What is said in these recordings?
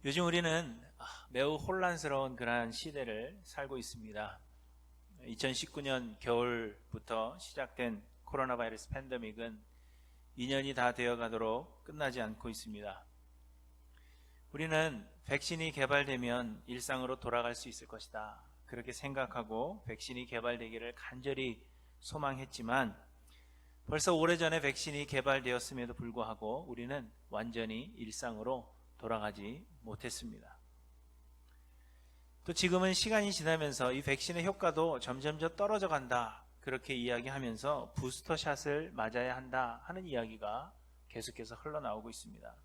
요즘 우리는 매우 혼란스러운 그러한 시대를 살고 있습니다. 2019년 겨울부터 시작된 코로나 바이러스 팬데믹은 2년이 다 되어 가도록 끝나지 않고 있습니다. 우리는 백신이 개발되면 일상으로 돌아갈 수 있을 것이다, 그렇게 생각하고 백신이 개발되기를 간절히 소망했지만 벌써 오래전에 백신이 개발되었음에도 불구하고 우리는 완전히 일상으로 돌아가지 못했습니다. 또 지금은 시간이 지나면서 이 백신의 효과도 점점 떨어져 간다, 그렇게 이야기하면서 부스터샷을 맞아야 한다 하는 이야기가 계속해서 흘러나오고 있습니다.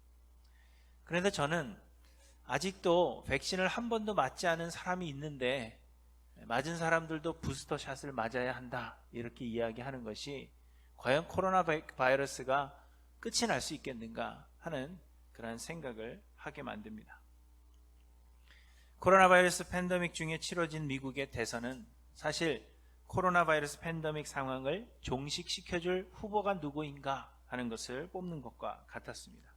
그런데 저는 아직도 백신을 한 번도 맞지 않은 사람이 있는데 맞은 사람들도 부스터샷을 맞아야 한다, 이렇게 이야기하는 것이 과연 코로나 바이러스가 끝이 날 수 있겠는가 하는 그런 생각을 하게 만듭니다. 코로나 바이러스 팬데믹 중에 치러진 미국의 대선은 사실 코로나 바이러스 팬데믹 상황을 종식시켜줄 후보가 누구인가 하는 것을 뽑는 것과 같았습니다.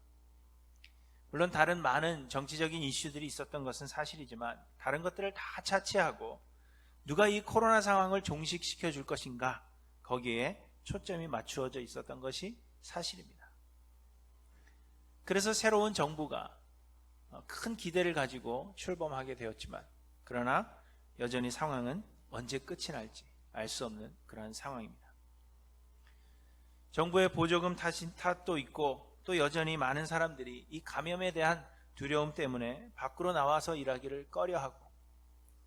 물론 다른 많은 정치적인 이슈들이 있었던 것은 사실이지만 다른 것들을 다 차치하고 누가 이 코로나 상황을 종식시켜줄 것인가, 거기에 초점이 맞추어져 있었던 것이 사실입니다. 그래서 새로운 정부가 큰 기대를 가지고 출범하게 되었지만 그러나 여전히 상황은 언제 끝이 날지 알 수 없는 그러한 상황입니다. 정부의 보조금 탓도 있고 또 여전히 많은 사람들이 이 감염에 대한 두려움 때문에 밖으로 나와서 일하기를 꺼려하고,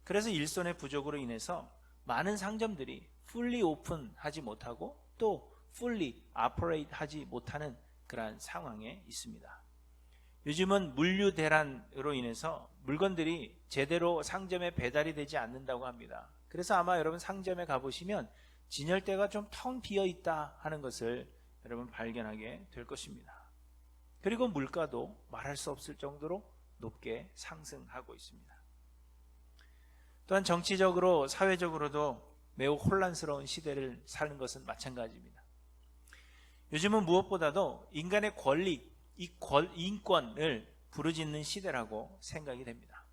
그래서 일손의 부족으로 인해서 많은 상점들이 fully open하지 못하고 또 fully operate 하지 못하는 그러한 상황에 있습니다. 요즘은 물류 대란으로 인해서 물건들이 제대로 상점에 배달이 되지 않는다고 합니다. 그래서 아마 여러분 상점에 가보시면 진열대가 좀 텅 비어 있다 하는 것을 여러분 발견하게 될 것입니다. 그리고 물가도 말할 수 없을 정도로 높게 상승하고 있습니다. 또한 정치적으로 사회적으로도 매우 혼란스러운 시대를 사는 것은 마찬가지입니다. 요즘은 무엇보다도 인간의 권리, 인권을 부르짖는 시대라고 생각이 됩니다.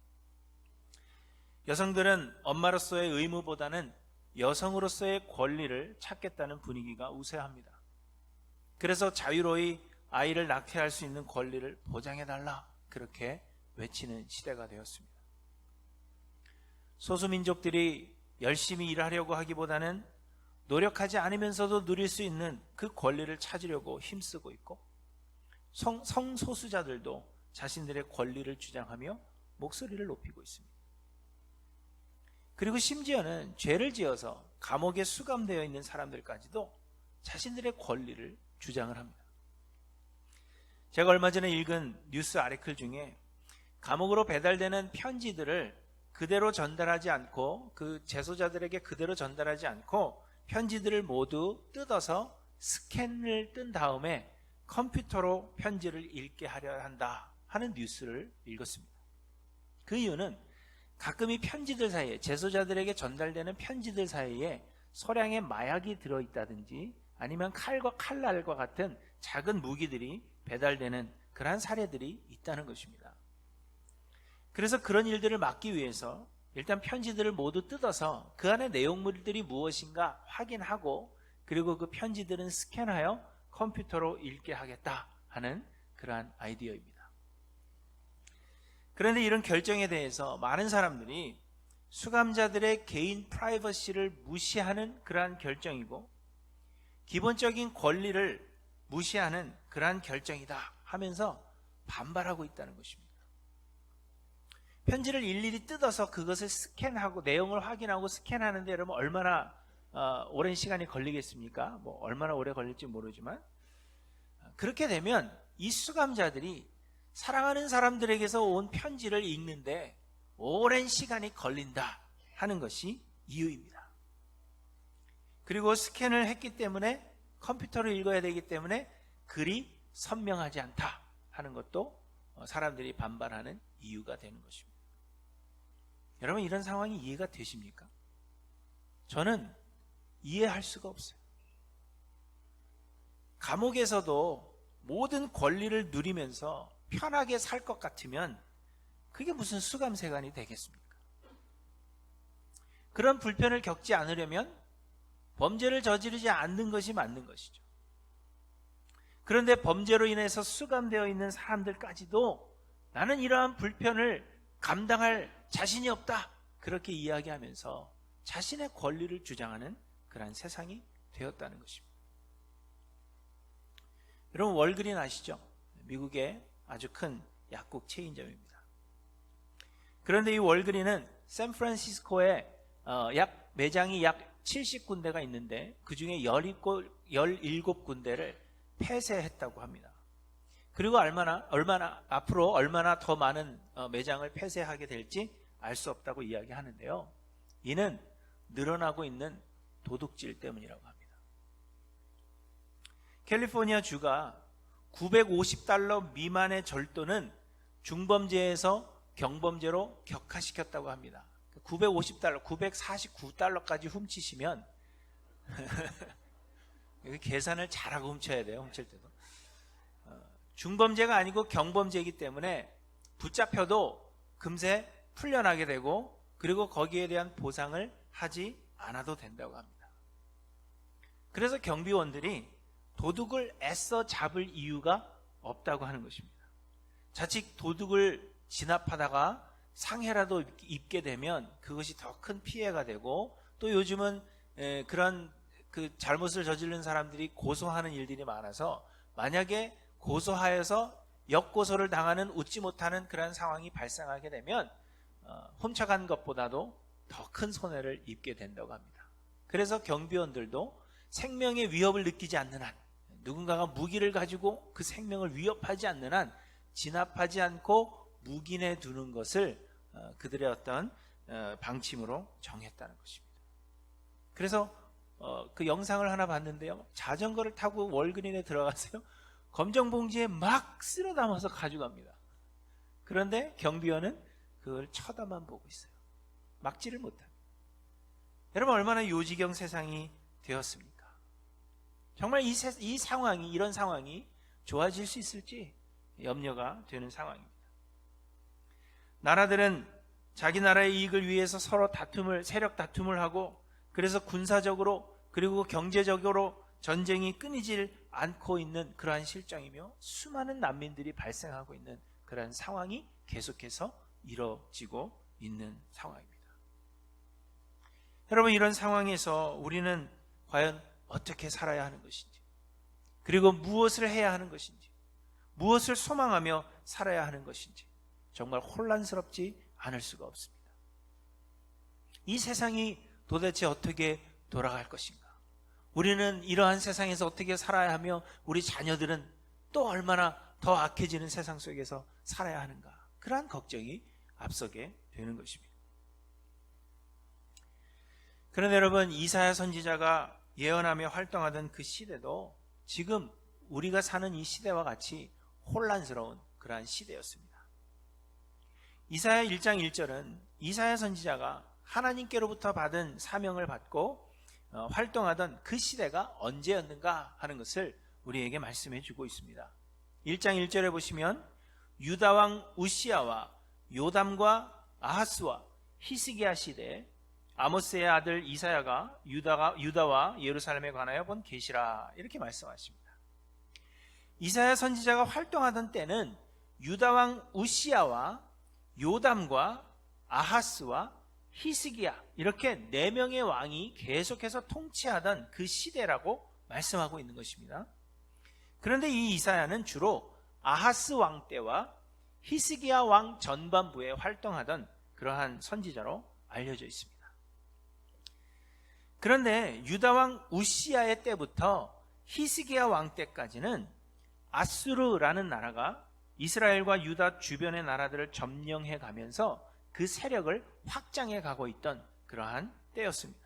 여성들은 엄마로서의 의무보다는 여성으로서의 권리를 찾겠다는 분위기가 우세합니다. 그래서 자유로이 아이를 낳게 할 수 있는 권리를 보장해달라, 그렇게 외치는 시대가 되었습니다. 소수민족들이 열심히 일하려고 하기보다는 노력하지 않으면서도 누릴 수 있는 그 권리를 찾으려고 힘쓰고 있고, 성소수자들도 자신들의 권리를 주장하며 목소리를 높이고 있습니다. 그리고 심지어는 죄를 지어서 감옥에 수감되어 있는 사람들까지도 자신들의 권리를 주장을 합니다. 제가 얼마 전에 읽은 뉴스 아티클 중에 감옥으로 배달되는 편지들을 그대로 전달하지 않고, 그 재소자들에게 그대로 전달하지 않고 편지들을 모두 뜯어서 스캔을 뜬 다음에 컴퓨터로 편지를 읽게 하려 한다 하는 뉴스를 읽었습니다. 그 이유는 가끔 이 편지들 사이에, 재소자들에게 전달되는 편지들 사이에 소량의 마약이 들어있다든지 아니면 칼과 칼날과 같은 작은 무기들이 배달되는 그러한 사례들이 있다는 것입니다. 그래서 그런 일들을 막기 위해서 일단 편지들을 모두 뜯어서 그 안에 내용물들이 무엇인가 확인하고, 그리고 그 편지들은 스캔하여 컴퓨터로 읽게 하겠다 하는 그러한 아이디어입니다. 그런데 이런 결정에 대해서 많은 사람들이 수감자들의 개인 프라이버시를 무시하는 그러한 결정이고 기본적인 권리를 무시하는 그러한 결정이다 하면서 반발하고 있다는 것입니다. 편지를 일일이 뜯어서 그것을 스캔하고 내용을 확인하고 스캔하는데 여러분 얼마나 오랜 시간이 걸리겠습니까? 얼마나 오래 걸릴지 모르지만 그렇게 되면 이 수감자들이 사랑하는 사람들에게서 온 편지를 읽는데 오랜 시간이 걸린다 하는 것이 이유입니다. 그리고 스캔을 했기 때문에 컴퓨터로 읽어야 되기 때문에 글이 선명하지 않다 하는 것도 사람들이 반발하는 이유가 되는 것입니다. 여러분, 이런 상황이 이해가 되십니까? 저는 이해할 수가 없어요. 감옥에서도 모든 권리를 누리면서 편하게 살 것 같으면 그게 무슨 수감세관이 되겠습니까? 그런 불편을 겪지 않으려면 범죄를 저지르지 않는 것이 맞는 것이죠. 그런데 범죄로 인해서 수감되어 있는 사람들까지도 나는 이러한 불편을 감당할 자신이 없다, 그렇게 이야기하면서 자신의 권리를 주장하는 그러한 세상이 되었다는 것입니다. 여러분, 월그린 아시죠? 미국의 아주 큰 약국 체인점입니다. 그런데 이 월그린은 샌프란시스코에 매장이 약 70군데가 있는데 그 중에 17군데를 폐쇄했다고 합니다. 그리고 앞으로 얼마나 더 많은 매장을 폐쇄하게 될지 알 수 없다고 이야기하는데요. 이는 늘어나고 있는 도둑질 때문이라고 합니다. 캘리포니아 주가 $950 미만의 절도는 중범죄에서 경범죄로 격화시켰다고 합니다. $950, $949까지 훔치시면 계산을 잘하고 훔쳐야 돼요. 훔칠 때도. 중범죄가 아니고 경범죄이기 때문에 붙잡혀도 금세 풀려나게 되고, 그리고 거기에 대한 보상을 하지 않아도 된다고 합니다. 그래서 경비원들이 도둑을 애써 잡을 이유가 없다고 하는 것입니다. 자칫 도둑을 진압하다가 상해라도 입게 되면 그것이 더 큰 피해가 되고, 또 요즘은 그런 잘못을 저지른 사람들이 고소하는 일들이 많아서 만약에 고소하여서 역고소를 당하는 웃지 못하는 그런 상황이 발생하게 되면 훔쳐간 것보다도 더 큰 손해를 입게 된다고 합니다. 그래서 경비원들도 생명의 위협을 느끼지 않는 한, 누군가가 무기를 가지고 그 생명을 위협하지 않는 한 진압하지 않고 묵인해 두는 것을 그들의 어떤 방침으로 정했다는 것입니다. 그래서 그 영상을 하나 봤는데요, 자전거를 타고 월그린에 들어가세요. 검정 봉지에 막 쓸어 담아서 가져갑니다. 그런데 경비원은 그걸 쳐다만 보고 있어요. 막지를 못합니다. 여러분, 얼마나 요지경 세상이 되었습니까? 정말 이런 상황이 좋아질 수 있을지 염려가 되는 상황입니다. 나라들은 자기 나라의 이익을 위해서 서로 세력 다툼을 하고, 그래서 군사적으로 그리고 경제적으로 전쟁이 끊이질 않고 있는 그러한 실정이며, 수많은 난민들이 발생하고 있는 그러한 상황이 계속해서 이뤄지고 있는 상황입니다. 여러분, 이런 상황에서 우리는 과연 어떻게 살아야 하는 것인지, 그리고 무엇을 해야 하는 것인지, 무엇을 소망하며 살아야 하는 것인지 정말 혼란스럽지 않을 수가 없습니다. 이 세상이 도대체 어떻게 돌아갈 것인가? 우리는 이러한 세상에서 어떻게 살아야 하며 우리 자녀들은 또 얼마나 더 악해지는 세상 속에서 살아야 하는가? 그러한 걱정이 앞서게 되는 것입니다. 그런데 여러분, 이사야 선지자가 예언하며 활동하던 그 시대도 지금 우리가 사는 이 시대와 같이 혼란스러운 그러한 시대였습니다. 이사야 1장 1절은 이사야 선지자가 하나님께로부터 받은 사명을 받고 활동하던 그 시대가 언제였는가 하는 것을 우리에게 말씀해 주고 있습니다. 1장 1절에 보시면 유다 왕 우시야와 요담과 아하스와 히스기야 시대에 아모스의 아들 이사야가 유다와 예루살렘에 관하여 본 계시라, 이렇게 말씀하십니다. 이사야 선지자가 활동하던 때는 유다 왕 우시야와 요담과 아하스와 히스기야, 이렇게 4명의 왕이 계속해서 통치하던 그 시대라고 말씀하고 있는 것입니다. 그런데 이 이사야는 주로 아하스 왕 때와 히스기야 왕 전반부에 활동하던 그러한 선지자로 알려져 있습니다. 그런데 유다 왕 우시야의 때부터 히스기야 왕 때까지는 아수르라는 나라가 이스라엘과 유다 주변의 나라들을 점령해 가면서 그 세력을 확장해 가고 있던 그러한 때였습니다.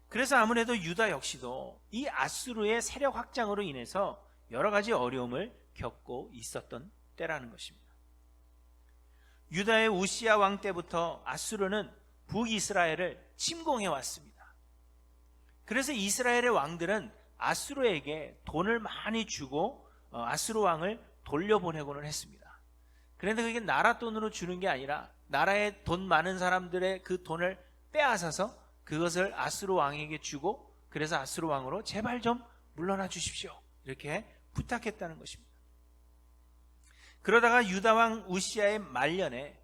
그래서 아무래도 유다 역시도 이 아수르의 세력 확장으로 인해서 여러 가지 어려움을 겪고 있었던 때라는 것입니다. 유다의 우시야 왕 때부터 아수르는 북이스라엘을 침공해 왔습니다. 그래서 이스라엘의 왕들은 아수르에게 돈을 많이 주고 아수르 왕을 돌려보내고는 했습니다. 그런데 그게 나라 돈으로 주는 게 아니라 나라에 돈 많은 사람들의 그 돈을 빼앗아서 그것을 아수르 왕에게 주고, 그래서 아수르 왕으로 제발 좀 물러나 주십시오, 이렇게 부탁했다는 것입니다. 그러다가 유다 왕 우시아의 말년에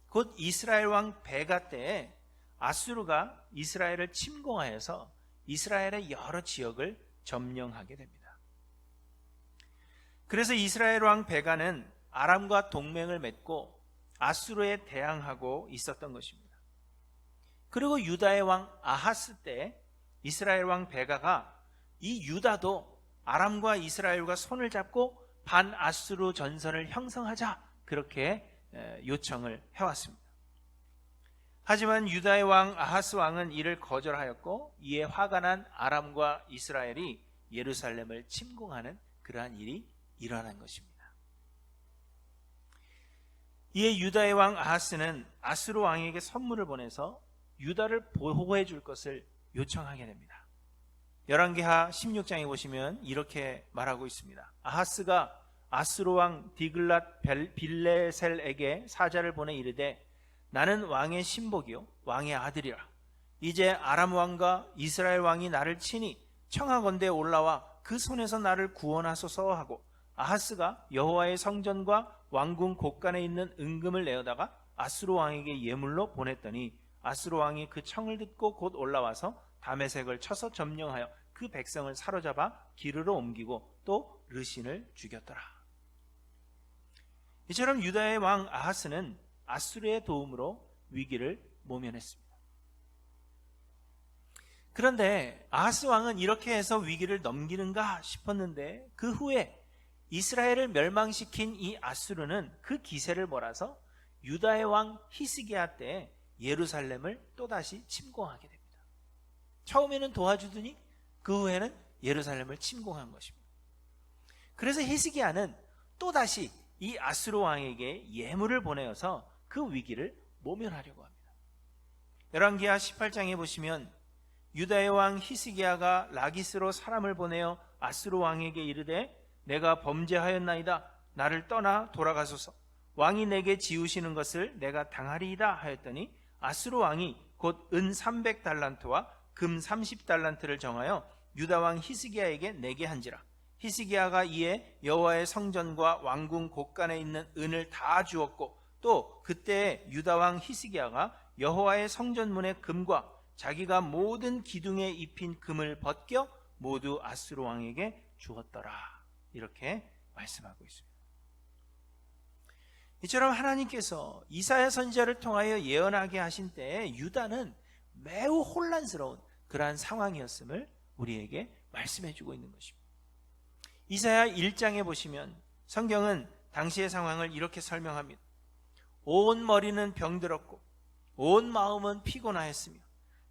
곧 이스라엘 왕 베가 때에 아수르가 이스라엘을 침공하여서 이스라엘의 여러 지역을 점령하게 됩니다. 그래서 이스라엘 왕 베가는 아람과 동맹을 맺고 아수르에 대항하고 있었던 것입니다. 그리고 유다의 왕 아하스 때 이스라엘 왕 베가가 이 유다도 아람과 이스라엘과 손을 잡고 반아수르 전선을 형성하자, 그렇게 요청을 해왔습니다. 하지만 유다의 왕 아하스 왕은 이를 거절하였고, 이에 화가 난 아람과 이스라엘이 예루살렘을 침공하는 그러한 일이 일어난 것입니다. 이에 유다의 왕 아하스는 아수르 왕에게 선물을 보내서 유다를 보호해 줄 것을 요청하게 됩니다. 열왕기하 16장에 보시면 이렇게 말하고 있습니다. 아하스가 아수르 왕 디글랏 빌레셀에게 사자를 보내 이르되, 나는 왕의 신복이요 왕의 아들이라. 이제 아람 왕과 이스라엘 왕이 나를 치니 청하건대 올라와 그 손에서 나를 구원하소서 하고, 아하스가 여호와의 성전과 왕궁 곳간에 있는 은금을 내어다가 아수르 왕에게 예물로 보냈더니, 아수르 왕이 그 청을 듣고 곧 올라와서 다메섹을 쳐서 점령하여 그 백성을 사로잡아 기르로 옮기고 또 르신을 죽였더라. 이처럼 유다의 왕 아하스는 아수르의 도움으로 위기를 모면했습니다. 그런데 아하스 왕은 이렇게 해서 위기를 넘기는가 싶었는데, 그 후에 이스라엘을 멸망시킨 이 아수르는 그 기세를 몰아서 유다의 왕 히스기야 때 예루살렘을 또다시 침공하게 됩니다. 처음에는 도와주더니 그 후에는 예루살렘을 침공한 것입니다. 그래서 히스기야는 또다시 이 아수르 왕에게 예물을 보내어서 그 위기를 모면하려고 합니다. 열왕기하 18장에 보시면 유다의 왕 히스기야가 라기스로 사람을 보내어 아수르 왕에게 이르되, 내가 범죄하였나이다. 나를 떠나 돌아가소서. 왕이 내게 지우시는 것을 내가 당하리이다 하였더니, 아수르 왕이 곧 은 300달란트와 금 30달란트를 정하여 유다 왕 히스기야에게 내게 한지라. 히스기야가 이에 여호와의 성전과 왕궁 곳간에 있는 은을 다 주었고, 또 그때 유다 왕 히스기야가 여호와의 성전문의 금과 자기가 모든 기둥에 입힌 금을 벗겨 모두 아수르 왕에게 주었더라, 이렇게 말씀하고 있습니다. 이처럼 하나님께서 이사야 선지자를 통하여 예언하게 하신 때에 유다는 매우 혼란스러운 그러한 상황이었음을 우리에게 말씀해 주고 있는 것입니다. 이사야 1장에 보시면 성경은 당시의 상황을 이렇게 설명합니다. 온 머리는 병들었고 온 마음은 피곤하였으며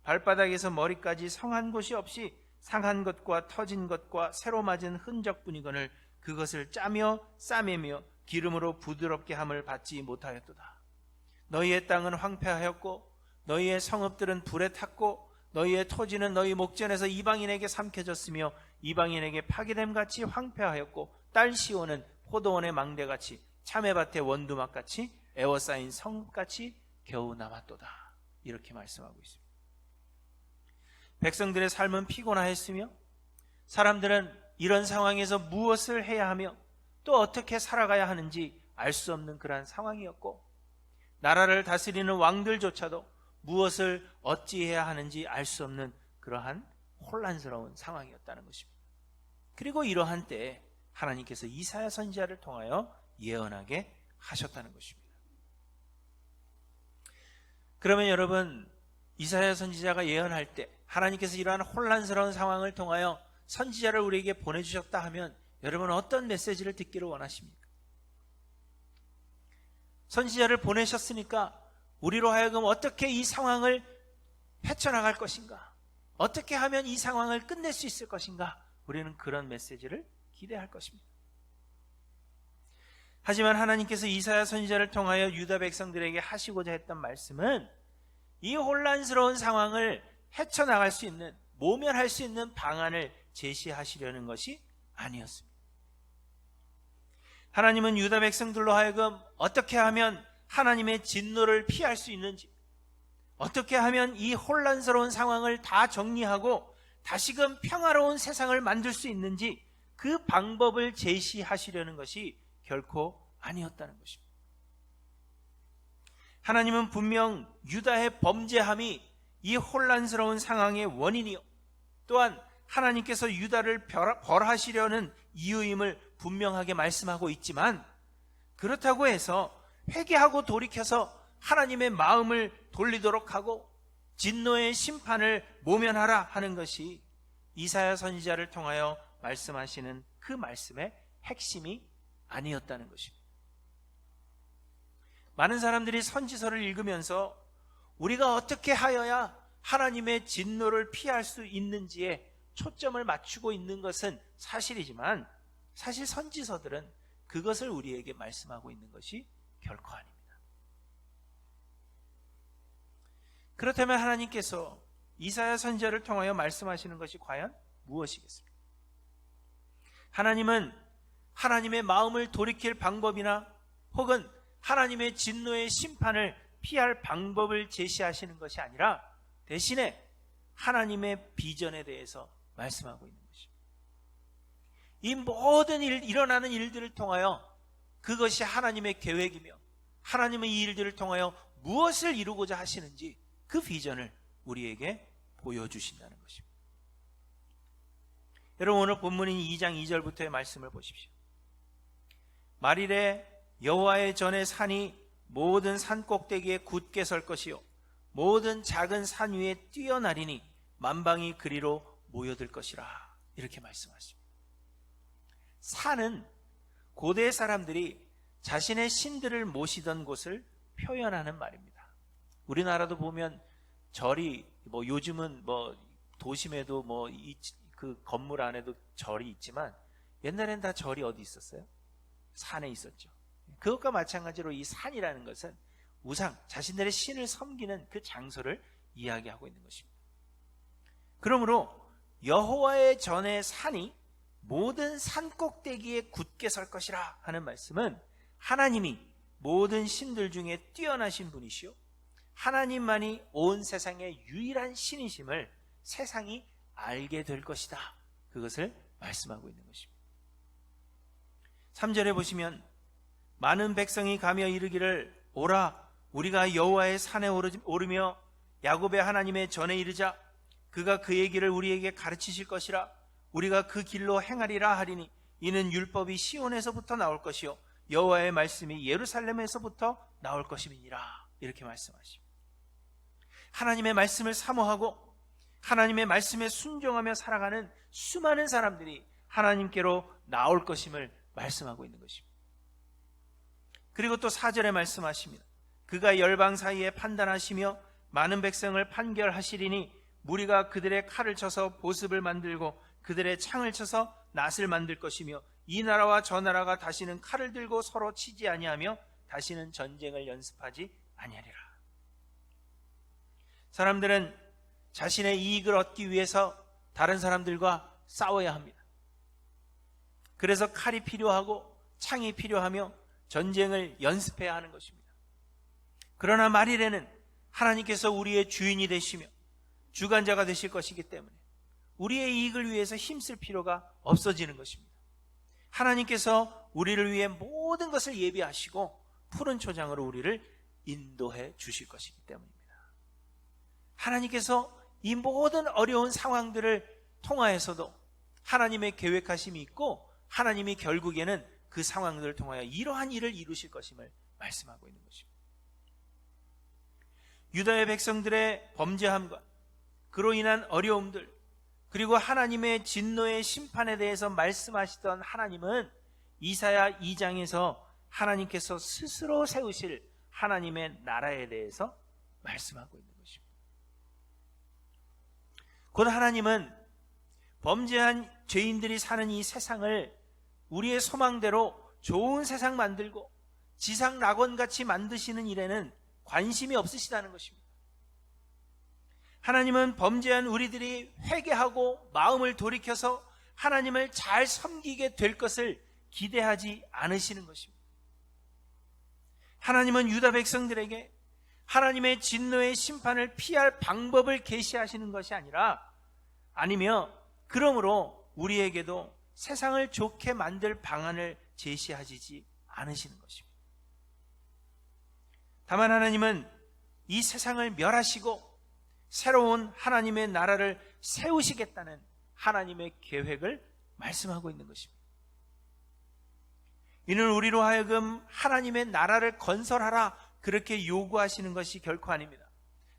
발바닥에서 머리까지 성한 곳이 없이 상한 것과 터진 것과 새로 맞은 흔적뿐이거늘 그것을 짜며 싸매며 기름으로 부드럽게 함을 받지 못하였도다. 너희의 땅은 황폐하였고 너희의 성읍들은 불에 탔고 너희의 토지는 너희 목전에서 이방인에게 삼켜졌으며 이방인에게 파괴됨같이 황폐하였고 딸 시온은 포도원의 망대같이 참외밭의 원두막같이 에워싸인 성읍같이 겨우 남았도다. 이렇게 말씀하고 있습니다. 백성들의 삶은 피곤하였으며 사람들은 이런 상황에서 무엇을 해야 하며 또 어떻게 살아가야 하는지 알 수 없는 그러한 상황이었고, 나라를 다스리는 왕들조차도 무엇을 어찌해야 하는지 알 수 없는 그러한 혼란스러운 상황이었다는 것입니다. 그리고 이러한 때에 하나님께서 이사야 선지자를 통하여 예언하게 하셨다는 것입니다. 그러면 여러분, 이사야 선지자가 예언할 때 하나님께서 이러한 혼란스러운 상황을 통하여 선지자를 우리에게 보내주셨다 하면 여러분 어떤 메시지를 듣기를 원하십니까? 선지자를 보내셨으니까 우리로 하여금 어떻게 이 상황을 헤쳐나갈 것인가, 어떻게 하면 이 상황을 끝낼 수 있을 것인가, 우리는 그런 메시지를 기대할 것입니다. 하지만 하나님께서 이사야 선지자를 통하여 유다 백성들에게 하시고자 했던 말씀은 이 혼란스러운 상황을 헤쳐나갈 수 있는, 모면할 수 있는 방안을 제시하시려는 것이 아니었습니다. 하나님은 유다 백성들로 하여금 어떻게 하면 하나님의 진노를 피할 수 있는지, 어떻게 하면 이 혼란스러운 상황을 다 정리하고 다시금 평화로운 세상을 만들 수 있는지 그 방법을 제시하시려는 것이 결코 아니었다는 것입니다. 하나님은 분명 유다의 범죄함이 이 혼란스러운 상황의 원인이요, 또한 하나님께서 유다를 벌하시려는 이유임을 분명하게 말씀하고 있지만, 그렇다고 해서 회개하고 돌이켜서 하나님의 마음을 돌리도록 하고 진노의 심판을 모면하라 하는 것이 이사야 선지자를 통하여 말씀하시는 그 말씀의 핵심이 아니었다는 것입니다. 많은 사람들이 선지서를 읽으면서 우리가 어떻게 하여야 하나님의 진노를 피할 수 있는지에 초점을 맞추고 있는 것은 사실이지만, 사실 선지서들은 그것을 우리에게 말씀하고 있는 것이 결코 아닙니다. 그렇다면 하나님께서 이사야 선지자를 통하여 말씀하시는 것이 과연 무엇이겠습니까? 하나님은 하나님의 마음을 돌이킬 방법이나 혹은 하나님의 진노의 심판을 피할 방법을 제시하시는 것이 아니라 대신에 하나님의 비전에 대해서 말씀하고 있는 것입니다. 이 모든 일어나는 일들을 통하여 그것이 하나님의 계획이며 하나님은 이 일들을 통하여 무엇을 이루고자 하시는지 그 비전을 우리에게 보여주신다는 것입니다. 여러분, 오늘 본문인 2장 2절부터의 말씀을 보십시오. 말일에 여호와의 전에 산이 모든 산 꼭대기에 굳게 설 것이요 모든 작은 산 위에 뛰어나리니 만방이 그리로 모여들 것이라, 이렇게 말씀하십니다. 산은 고대 사람들이 자신의 신들을 모시던 곳을 표현하는 말입니다. 우리나라도 보면 절이 요즘은 도심에도 그 건물 안에도 절이 있지만 옛날엔 다 절이 어디 있었어요? 산에 있었죠. 그것과 마찬가지로 이 산이라는 것은 우상, 자신들의 신을 섬기는 그 장소를 이야기하고 있는 것입니다. 그러므로 여호와의 전에 산이 모든 산 꼭대기에 굳게 설 것이라 하는 말씀은 하나님이 모든 신들 중에 뛰어나신 분이시오, 하나님만이 온 세상의 유일한 신이심을 세상이 알게 될 것이다, 그것을 말씀하고 있는 것입니다. 3절에 보시면 많은 백성이 가며 이르기를 오라, 우리가 여호와의 산에 오르며 야곱의 하나님의 전에 이르자. 그가 그의 길을 우리에게 가르치실 것이라. 우리가 그 길로 행하리라 하리니 이는 율법이 시온에서부터 나올 것이요 여호와의 말씀이 예루살렘에서부터 나올 것임이니라, 이렇게 말씀하십니다. 하나님의 말씀을 사모하고 하나님의 말씀에 순종하며 살아가는 수많은 사람들이 하나님께로 나올 것임을 말씀하고 있는 것입니다. 그리고 또 4절에 말씀하십니다. 그가 열방 사이에 판단하시며 많은 백성을 판결하시리니 무리가 그들의 칼을 쳐서 보습을 만들고 그들의 창을 쳐서 낫을 만들 것이며 이 나라와 저 나라가 다시는 칼을 들고 서로 치지 아니하며 다시는 전쟁을 연습하지 아니하리라. 사람들은 자신의 이익을 얻기 위해서 다른 사람들과 싸워야 합니다. 그래서 칼이 필요하고 창이 필요하며 전쟁을 연습해야 하는 것입니다. 그러나 말일에는 하나님께서 우리의 주인이 되시며 주관자가 되실 것이기 때문에 우리의 이익을 위해서 힘쓸 필요가 없어지는 것입니다. 하나님께서 우리를 위해 모든 것을 예비하시고 푸른 초장으로 우리를 인도해 주실 것이기 때문입니다. 하나님께서 이 모든 어려운 상황들을 통하여서도 하나님의 계획하심이 있고 하나님이 결국에는 그 상황들을 통하여 이러한 일을 이루실 것임을 말씀하고 있는 것입니다. 유다의 백성들의 범죄함과 그로 인한 어려움들, 그리고 하나님의 진노의 심판에 대해서 말씀하시던 하나님은 이사야 2장에서 하나님께서 스스로 세우실 하나님의 나라에 대해서 말씀하고 있는 것입니다. 곧 하나님은 범죄한 죄인들이 사는 이 세상을 우리의 소망대로 좋은 세상 만들고 지상 낙원같이 만드시는 일에는 관심이 없으시다는 것입니다. 하나님은 범죄한 우리들이 회개하고 마음을 돌이켜서 하나님을 잘 섬기게 될 것을 기대하지 않으시는 것입니다. 하나님은 유다 백성들에게 하나님의 진노의 심판을 피할 방법을 계시하시는 것이 아니며 그러므로 우리에게도 세상을 좋게 만들 방안을 제시하시지 않으시는 것입니다. 다만 하나님은 이 세상을 멸하시고 새로운 하나님의 나라를 세우시겠다는 하나님의 계획을 말씀하고 있는 것입니다. 이는 우리로 하여금 하나님의 나라를 건설하라 그렇게 요구하시는 것이 결코 아닙니다.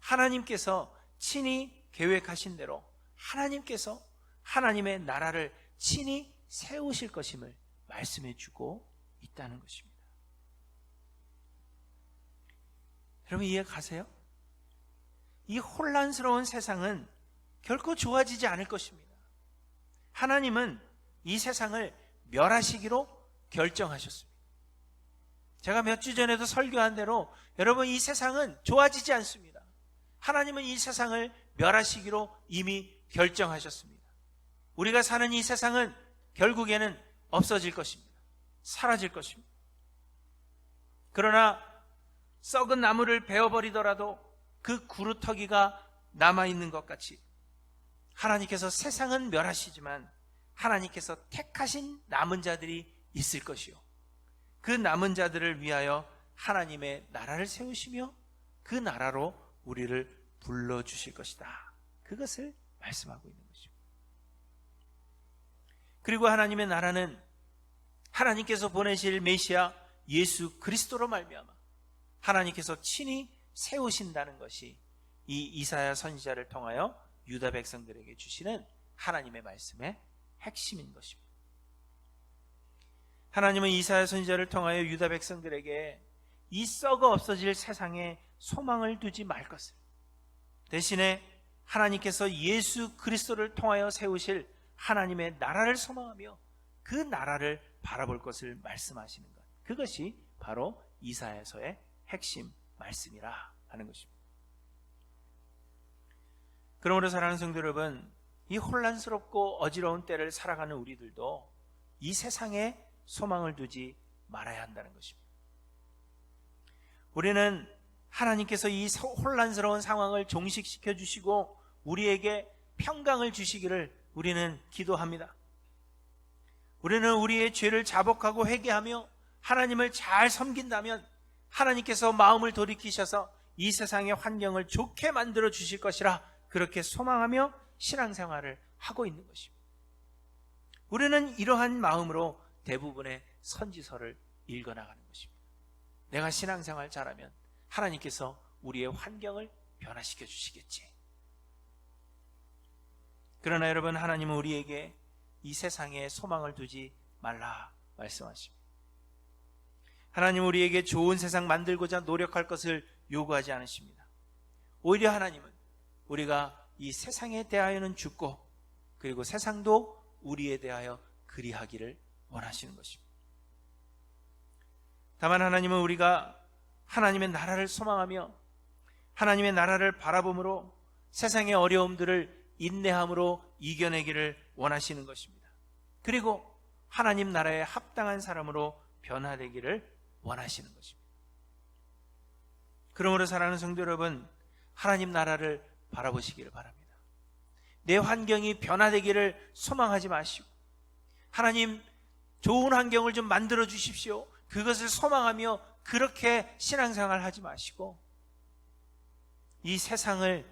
하나님께서 친히 계획하신 대로 하나님께서 하나님의 나라를 친히 세우실 것임을 말씀해 주고 있다는 것입니다. 여러분 이해 가세요? 이 혼란스러운 세상은 결코 좋아지지 않을 것입니다. 하나님은 이 세상을 멸하시기로 결정하셨습니다. 제가 몇 주 전에도 설교한 대로 여러분 이 세상은 좋아지지 않습니다. 하나님은 이 세상을 멸하시기로 이미 결정하셨습니다. 우리가 사는 이 세상은 결국에는 없어질 것입니다. 사라질 것입니다. 그러나 썩은 나무를 베어버리더라도 그 구루터기가 남아있는 것 같이 하나님께서 세상은 멸하시지만 하나님께서 택하신 남은 자들이 있을 것이요, 그 남은 자들을 위하여 하나님의 나라를 세우시며 그 나라로 우리를 불러주실 것이다. 그것을 말씀하고 있는 것이죠. 그리고 하나님의 나라는 하나님께서 보내실 메시아 예수 그리스도로 말미암아 하나님께서 친히 세우신다는 것이 이 이사야 선지자를 통하여 유다 백성들에게 주시는 하나님의 말씀의 핵심인 것입니다. 하나님은 이사야 선지자를 통하여 유다 백성들에게 이 썩어 없어질 세상에 소망을 두지 말 것을, 대신에 하나님께서 예수 그리스도를 통하여 세우실 하나님의 나라를 소망하며 그 나라를 바라볼 것을 말씀하시는 것, 그것이 바로 이사야서의 핵심 말씀이라 하는 것입니다. 그러므로 사랑하는 성도 여러분, 이 혼란스럽고 어지러운 때를 살아가는 우리들도 이 세상에 소망을 두지 말아야 한다는 것입니다. 우리는 하나님께서 이 혼란스러운 상황을 종식시켜 주시고 우리에게 평강을 주시기를 우리는 기도합니다. 우리는 우리의 죄를 자복하고 회개하며 하나님을 잘 섬긴다면 하나님께서 마음을 돌이키셔서 이 세상의 환경을 좋게 만들어 주실 것이라 그렇게 소망하며 신앙생활을 하고 있는 것입니다. 우리는 이러한 마음으로 대부분의 선지서를 읽어나가는 것입니다. 내가 신앙생활 잘하면 하나님께서 우리의 환경을 변화시켜 주시겠지. 그러나 여러분, 하나님은 우리에게 이 세상에 소망을 두지 말라 말씀하십니다. 하나님은 우리에게 좋은 세상 만들고자 노력할 것을 요구하지 않으십니다. 오히려 하나님은 우리가 이 세상에 대하여는 죽고 그리고 세상도 우리에 대하여 그리하기를 원하시는 것입니다. 다만 하나님은 우리가 하나님의 나라를 소망하며 하나님의 나라를 바라봄으로 세상의 어려움들을 인내함으로 이겨내기를 원하시는 것입니다. 그리고 하나님 나라에 합당한 사람으로 변화되기를 원하시는 것입니다. 그러므로 사랑하는 성도 여러분, 하나님 나라를 바라보시기를 바랍니다. 내 환경이 변화되기를 소망하지 마시고 하나님 좋은 환경을 좀 만들어 주십시오, 그것을 소망하며 그렇게 신앙생활 하지 마시고 이 세상에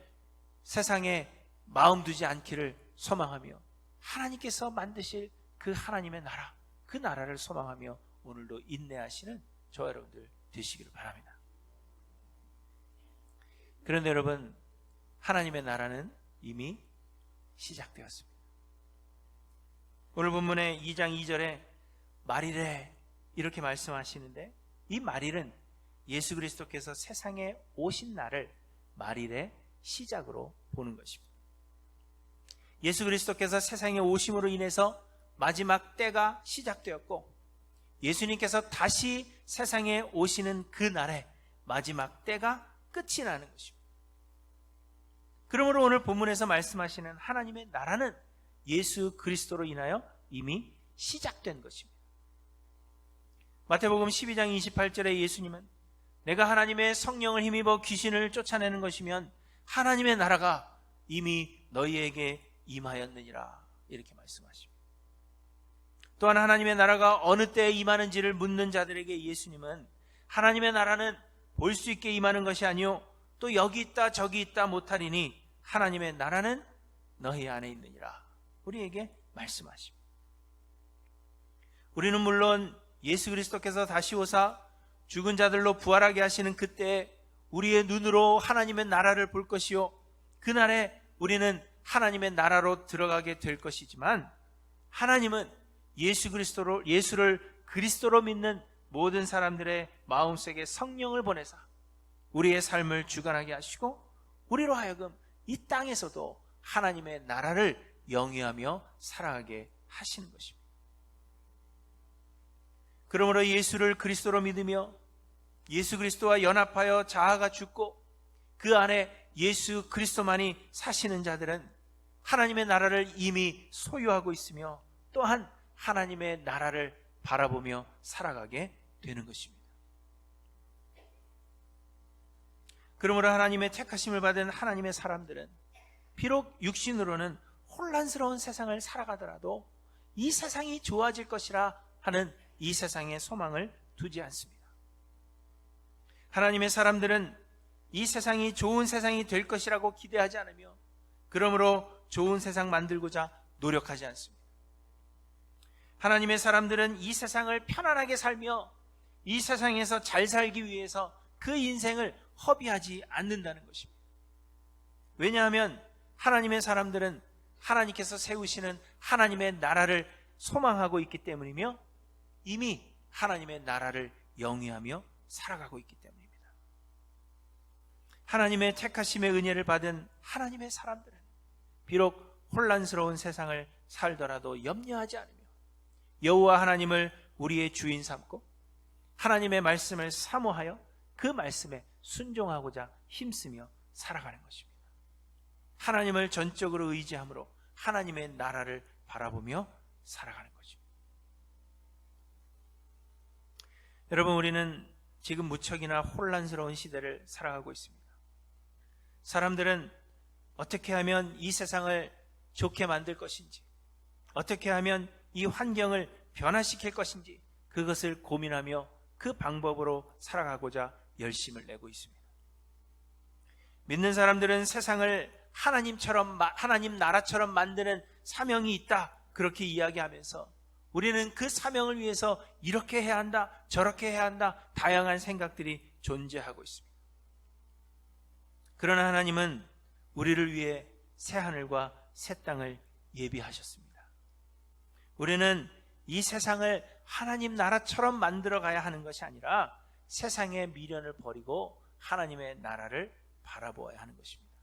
마음 두지 않기를 소망하며 하나님께서 만드실 그 하나님의 나라, 그 나라를 소망하며 오늘도 인내하시는 저 여러분들 되시기를 바랍니다. 그런데 여러분, 하나님의 나라는 이미 시작되었습니다. 오늘 본문의 2장 2절에 말이래 이렇게 말씀하시는데, 이 말일은 예수 그리스도께서 세상에 오신 날을 말일의 시작으로 보는 것입니다. 예수 그리스도께서 세상에 오심으로 인해서 마지막 때가 시작되었고 예수님께서 다시 세상에 오시는 그 날에 마지막 때가 끝이 나는 것입니다. 그러므로 오늘 본문에서 말씀하시는 하나님의 나라는 예수 그리스도로 인하여 이미 시작된 것입니다. 마태복음 12장 28절에 예수님은 내가 하나님의 성령을 힘입어 귀신을 쫓아내는 것이면 하나님의 나라가 이미 너희에게 임하였느니라. 이렇게 말씀하십니다. 또한 하나님의 나라가 어느 때에 임하는지를 묻는 자들에게 예수님은 하나님의 나라는 볼 수 있게 임하는 것이 아니요 또 여기 있다 저기 있다 못하리니 하나님의 나라는 너희 안에 있느니라. 우리에게 말씀하십니다. 우리는 물론 예수 그리스도께서 다시 오사 죽은 자들로 부활하게 하시는 그때에 우리의 눈으로 하나님의 나라를 볼 것이요 그날에 우리는 하나님의 나라로 들어가게 될 것이지만, 하나님은 예수를 그리스도로 믿는 모든 사람들의 마음속에 성령을 보내사 우리의 삶을 주관하게 하시고 우리로 하여금 이 땅에서도 하나님의 나라를 영위하며 살아가게 하시는 것입니다. 그러므로 예수를 그리스도로 믿으며 예수 그리스도와 연합하여 자아가 죽고 그 안에 예수 그리스도만이 사시는 자들은 하나님의 나라를 이미 소유하고 있으며 또한 하나님의 나라를 바라보며 살아가게 되는 것입니다. 그러므로 하나님의 택하심을 받은 하나님의 사람들은 비록 육신으로는 혼란스러운 세상을 살아가더라도 이 세상이 좋아질 것이라 하는 이 세상에 소망을 두지 않습니다. 하나님의 사람들은 이 세상이 좋은 세상이 될 것이라고 기대하지 않으며 그러므로 좋은 세상 만들고자 노력하지 않습니다. 하나님의 사람들은 이 세상을 편안하게 살며 이 세상에서 잘 살기 위해서 그 인생을 허비하지 않는다는 것입니다. 왜냐하면 하나님의 사람들은 하나님께서 세우시는 하나님의 나라를 소망하고 있기 때문이며 이미 하나님의 나라를 영위하며 살아가고 있기 때문입니다. 하나님의 택하심의 은혜를 받은 하나님의 사람들은 비록 혼란스러운 세상을 살더라도 염려하지 않으며 여호와 하나님을 우리의 주인 삼고 하나님의 말씀을 사모하여 그 말씀에 순종하고자 힘쓰며 살아가는 것입니다. 하나님을 전적으로 의지함으로 하나님의 나라를 바라보며 살아가는 것입니다. 여러분, 우리는 지금 무척이나 혼란스러운 시대를 살아가고 있습니다. 사람들은 어떻게 하면 이 세상을 좋게 만들 것인지, 어떻게 하면 이 환경을 변화시킬 것인지 그것을 고민하며 그 방법으로 살아가고자 열심을 내고 있습니다. 믿는 사람들은 세상을 하나님 나라처럼 만드는 사명이 있다, 그렇게 이야기하면서 우리는 그 사명을 위해서 이렇게 해야 한다, 저렇게 해야 한다, 다양한 생각들이 존재하고 있습니다. 그러나 하나님은 우리를 위해 새 하늘과 새 땅을 예비하셨습니다. 우리는 이 세상을 하나님 나라처럼 만들어 가야 하는 것이 아니라 세상의 미련을 버리고 하나님의 나라를 바라보아야 하는 것입니다.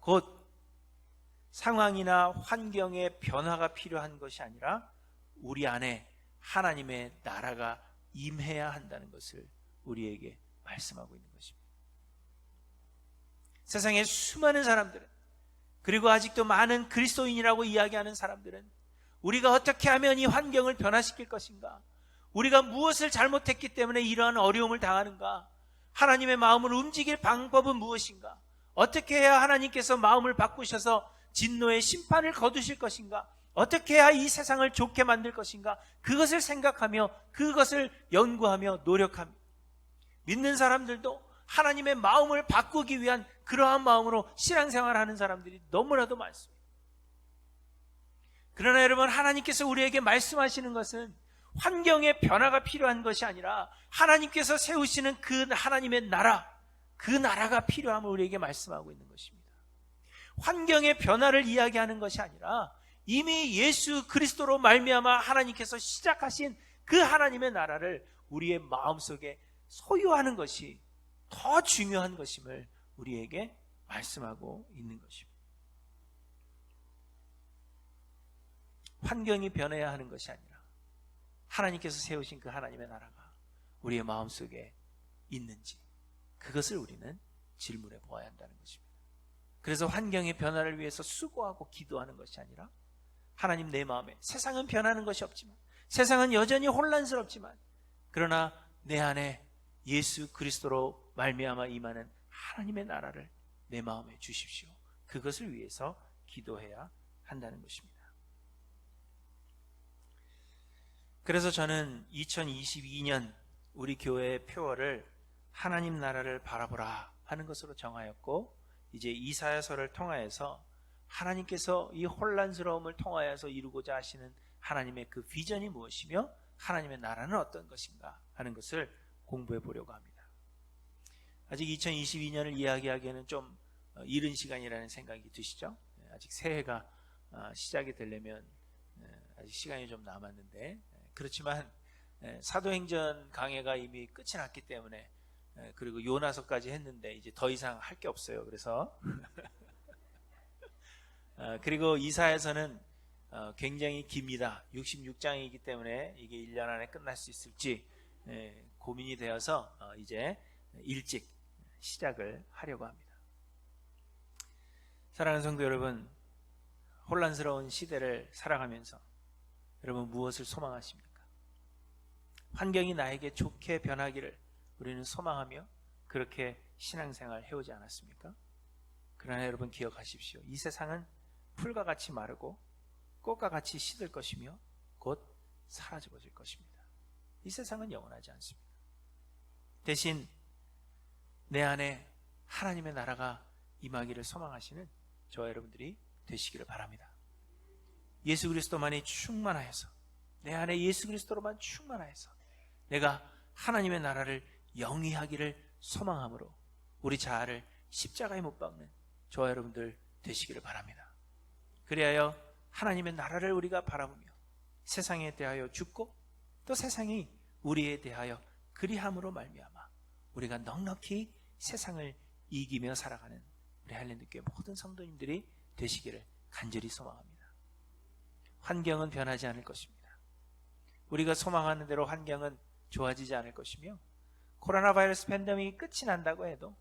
곧 상황이나 환경의 변화가 필요한 것이 아니라 우리 안에 하나님의 나라가 임해야 한다는 것을 우리에게 말씀하고 있는 것입니다. 세상의 수많은 사람들은, 그리고 아직도 많은 그리스도인이라고 이야기하는 사람들은 우리가 어떻게 하면 이 환경을 변화시킬 것인가, 우리가 무엇을 잘못했기 때문에 이러한 어려움을 당하는가, 하나님의 마음을 움직일 방법은 무엇인가, 어떻게 해야 하나님께서 마음을 바꾸셔서 진노의 심판을 거두실 것인가, 어떻게 해야 이 세상을 좋게 만들 것인가, 그것을 생각하며 그것을 연구하며 노력합니다. 믿는 사람들도 하나님의 마음을 바꾸기 위한 그러한 마음으로 신앙생활을 하는 사람들이 너무나도 많습니다. 그러나 여러분, 하나님께서 우리에게 말씀하시는 것은 환경의 변화가 필요한 것이 아니라 하나님께서 세우시는 그 하나님의 나라, 그 나라가 필요함을 우리에게 말씀하고 있는 것입니다. 환경의 변화를 이야기하는 것이 아니라 이미 예수 그리스도로 말미암아 하나님께서 시작하신 그 하나님의 나라를 우리의 마음속에 소유하는 것이 더 중요한 것임을 우리에게 말씀하고 있는 것입니다. 환경이 변해야 하는 것이 아니라 하나님께서 세우신 그 하나님의 나라가 우리의 마음속에 있는지, 그것을 우리는 질문해 보아야 한다는 것입니다. 그래서 환경의 변화를 위해서 수고하고 기도하는 것이 아니라 하나님, 내 마음에 세상은 변하는 것이 없지만, 세상은 여전히 혼란스럽지만, 그러나 내 안에 예수 그리스도로 말미암아 임하는 하나님의 나라를 내 마음에 주십시오. 그것을 위해서 기도해야 한다는 것입니다. 그래서 저는 2022년 우리 교회의 표어를 하나님 나라를 바라보라 하는 것으로 정하였고, 이제 이사야서를 통하여서 하나님께서 이 혼란스러움을 통하여서 이루고자 하시는 하나님의 그 비전이 무엇이며 하나님의 나라는 어떤 것인가 하는 것을 공부해 보려고 합니다. 아직 2022년을 이야기하기에는 좀 이른 시간이라는 생각이 드시죠? 아직 새해가 시작이 되려면 아직 시간이 좀 남았는데, 그렇지만 사도행전 강해가 이미 끝이 났기 때문에, 그리고 요나서까지 했는데 이제 더 이상 할 게 없어요. 그래서 그리고 이사야서는 굉장히 깁니다. 66장이기 때문에 이게 1년 안에 끝날 수 있을지 고민이 되어서 이제 일찍 시작을 하려고 합니다. 사랑하는 성도 여러분, 혼란스러운 시대를 살아가면서 여러분 무엇을 소망하십니까? 환경이 나에게 좋게 변하기를 우리는 소망하며 그렇게 신앙생활 해오지 않았습니까? 그러나 여러분 기억하십시오. 이 세상은 풀과 같이 마르고 꽃과 같이 시들 것이며 곧 사라져버릴 것입니다. 이 세상은 영원하지 않습니다. 대신 내 안에 하나님의 나라가 임하기를 소망하시는 저와 여러분들이 되시기를 바랍니다. 예수 그리스도만이 충만하여서, 내 안에 예수 그리스도로만 충만하여서 내가 하나님의 나라를 영위하기를 소망함으로 우리 자아를 십자가에 못 박는 저와 여러분들 되시기를 바랍니다. 그리하여 하나님의 나라를 우리가 바라보며 세상에 대하여 죽고 또 세상이 우리에 대하여 그리함으로 말미암아 우리가 넉넉히 세상을 이기며 살아가는 우리 하일랜드교회 모든 성도님들이 되시기를 간절히 소망합니다. 환경은 변하지 않을 것입니다. 우리가 소망하는 대로 환경은 좋아지지 않을 것이며, 코로나 바이러스 팬데믹이 끝이 난다고 해도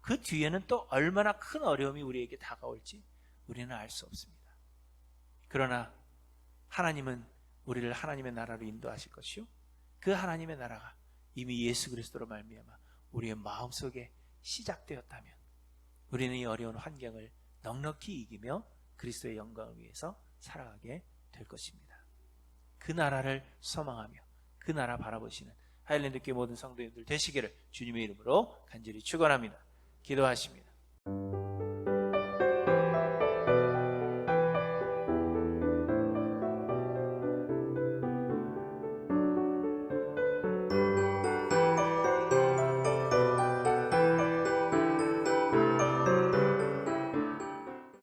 그 뒤에는 또 얼마나 큰 어려움이 우리에게 다가올지 우리는 알 수 없습니다. 그러나 하나님은 우리를 하나님의 나라로 인도하실 것이요, 그 하나님의 나라가 이미 예수 그리스도로 말미암아 우리의 마음속에 시작되었다면 우리는 이 어려운 환경을 넉넉히 이기며 그리스도의 영광을 위해서 살아가게 될 것입니다. 그 나라를 소망하며 그 나라 바라보시는 하일랜드교회 모든 성도님들 되시기를 주님의 이름으로 간절히 축원합니다. 기도하십니다.